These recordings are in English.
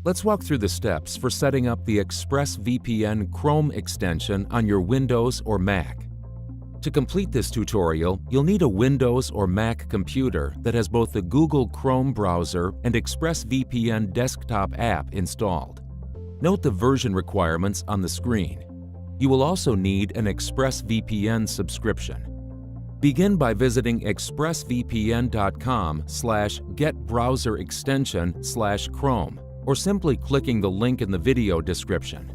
Let's walk through the steps for setting up the ExpressVPN Chrome extension on your Windows or Mac. To complete this tutorial, you'll need a Windows or Mac computer that has both the Google Chrome browser and ExpressVPN desktop app installed. Note the version requirements on the screen. You will also need an ExpressVPN subscription. Begin by visiting expressvpn.com/getbrowserextension/Chrome or simply clicking the link in the video description.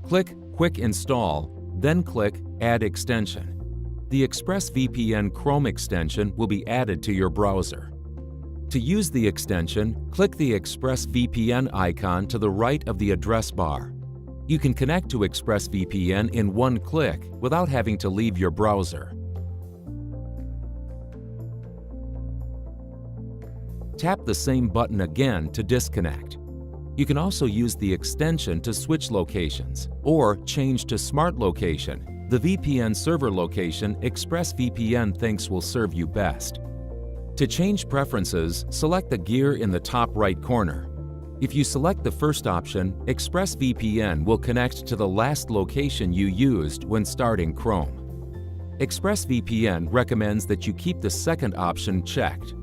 Click Quick Install, then click Add Extension. The ExpressVPN Chrome extension will be added to your browser. To use the extension, click the ExpressVPN icon to the right of the address bar. You can connect to ExpressVPN in one click without having to leave your browser. Tap the same button again to disconnect. You can also use the extension to switch locations or change to Smart Location, the VPN server location ExpressVPN thinks will serve you best. To change preferences, select the gear in the top right corner. If you select the first option, ExpressVPN will connect to the last location you used when starting Chrome. ExpressVPN recommends that you keep the second option checked.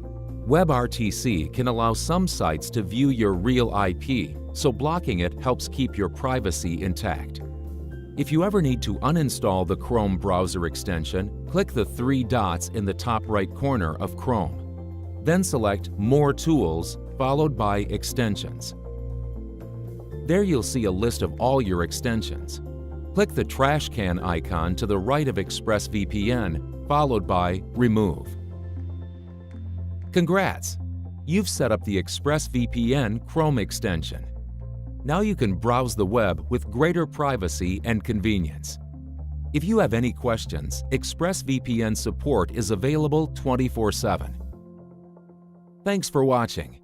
WebRTC can allow some sites to view your real IP, so blocking it helps keep your privacy intact. If you ever need to uninstall the Chrome browser extension, click the three dots in the top right corner of Chrome. Then select More Tools, followed by Extensions. There you'll see a list of all your extensions. Click the trash can icon to the right of ExpressVPN, followed by Remove. Congrats! You've set up the ExpressVPN Chrome extension. Now you can browse the web with greater privacy and convenience. If you have any questions, ExpressVPN support is available 24/7. Thanks for watching.